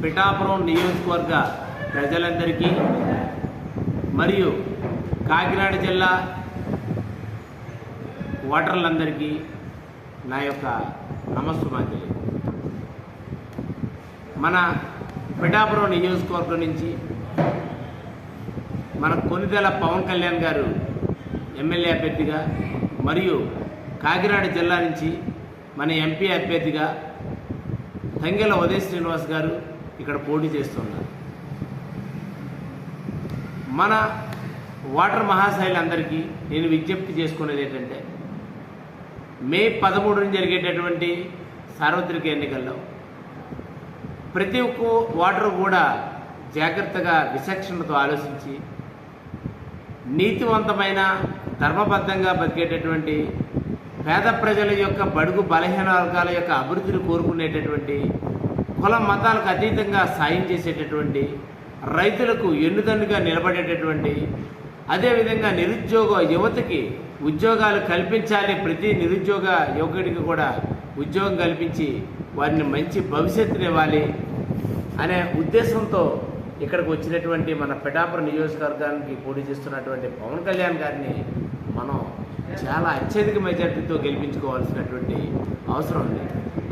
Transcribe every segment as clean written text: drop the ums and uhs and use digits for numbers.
పిఠాపురం నియోజకవర్గ ప్రజలందరికీ మరియు కాకినాడ జిల్లా ఓటర్లందరికీ నా యొక్క నమస్సుమాంజలి. మన పిఠాపురం నియోజకవర్గం నుంచి మన కొనిదెల పవన్ కళ్యాణ్ గారు ఎమ్మెల్యే అభ్యర్థిగా మరియు కాకినాడ జిల్లా నుంచి మన ఎంపీ అభ్యర్థిగా తంగెల ఉదయ్ శ్రీనివాస్ గారు ఇక్కడ పోటీ చేస్తున్నారు. మన ఓటర్ మహాశైలందరికీ నేను విజ్ఞప్తి చేసుకునేది ఏంటంటే, మే 13న జరిగేటటువంటి సార్వత్రిక ఎన్నికల్లో ప్రతి ఒక్క ఓటరు కూడా జాగ్రత్తగా విచక్షణతో ఆలోచించి నీతివంతమైన ధర్మబద్ధంగా బతికేటటువంటి పేద ప్రజల యొక్క బడుగు బలహీన వర్గాల యొక్క అభివృద్ధిని కోరుకునేటటువంటి కుల మతాలకు అతీతంగా సాయం చేసేటటువంటి రైతులకు ఎన్నుదన్నుగా నిలబడేటటువంటి అదేవిధంగా నిరుద్యోగ యువతకి ఉద్యోగాలు కల్పించాలి, ప్రతి నిరుద్యోగ యువకుడికి కూడా ఉద్యోగం కల్పించి వారిని మంచి భవిష్యత్తునివ్వాలి అనే ఉద్దేశంతో ఇక్కడికి వచ్చినటువంటి మన పిఠాపురం నియోజకవర్గానికి పోటీ చేస్తున్నటువంటి పవన్ కళ్యాణ్ గారిని మనం చాలా అత్యధిక మెజార్టీతో గెలిపించుకోవాల్సినటువంటి అవసరం ఉంది.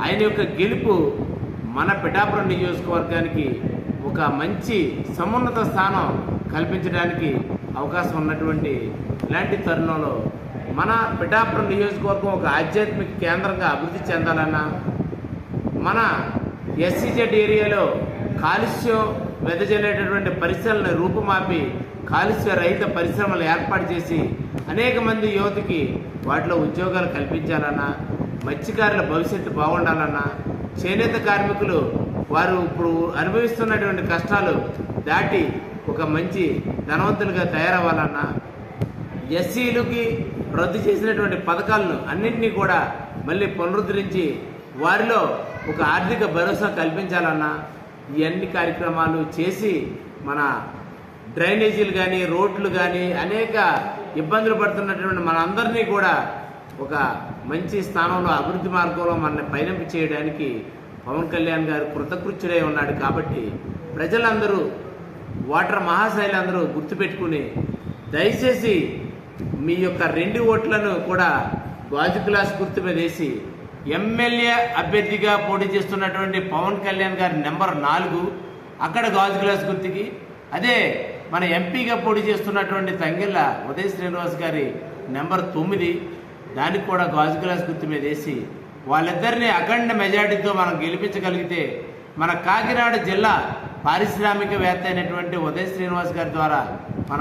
ఆయన యొక్క గెలుపు మన పిఠాపురం నియోజకవర్గానికి ఒక మంచి సమున్నత స్థానం కల్పించడానికి అవకాశం ఉన్నటువంటి ఇలాంటి తరుణంలో మన పిఠాపురం నియోజకవర్గం ఒక ఆధ్యాత్మిక కేంద్రంగా అభివృద్ధి చెందాలన్నా, మన ఎస్సీజెడ్ ఏరియాలో కాలుష్యం వెదజల్లేటటువంటి పరిశ్రమలను రూపుమాపి కాలుష్య రహిత పరిశ్రమలు ఏర్పాటు చేసి అనేక మంది యువతకి వాటిలో ఉద్యోగాలు కల్పించాలన్నా, మత్స్యకారుల భవిష్యత్తు బాగుండాలన్నా, చేనేత కార్మికులు వారు ఇప్పుడు అనుభవిస్తున్నటువంటి కష్టాలు దాటి ఒక మంచి ధనవంతులుగా తయారవ్వాలన్నా, ఎస్సీలకి రద్దు చేసినటువంటి పథకాలను అన్నింటినీ కూడా మళ్ళీ పునరుద్ధరించి వారిలో ఒక ఆర్థిక భరోసా కల్పించాలన్నా, ఈ అన్ని కార్యక్రమాలు చేసి మన డ్రైనేజీలు కానీ రోడ్లు కానీ అనేక ఇబ్బందులు పడుతున్నటువంటి మనందరినీ కూడా ఒక మంచి స్థానంలో అభివృద్ధి మార్గంలో మనల్ని పయనింప చేయడానికి పవన్ కళ్యాణ్ గారు కృతకృత్యుడై ఉన్నాడు. కాబట్టి ప్రజలందరూ ఓటర్ మహాశైలందరూ గుర్తుపెట్టుకుని దయచేసి మీ యొక్క 2 ఓట్లను కూడా గాజు గ్లాస్ గుర్తు మీద వేసి ఎమ్మెల్యే అభ్యర్థిగా పోటీ చేస్తున్నటువంటి పవన్ కళ్యాణ్ గారి నెంబర్ 4 అక్కడ గాజు గ్లాస్ గుర్తుకి, అదే మన ఎంపీగా పోటీ చేస్తున్నటువంటి తంగెల ఉదయ్ శ్రీనివాస్ గారి నెంబర్ 9 దానికి కూడా గాజు గ్లాస్ గుర్తు మీద వేసి వాళ్ళిద్దరినీ అఖండ మెజార్టీతో మనం గెలిపించగలిగితే మన కాకినాడ జిల్లా పారిశ్రామికవేత్త అయినటువంటి ఉదయ్ శ్రీనివాస్ గారి ద్వారా మన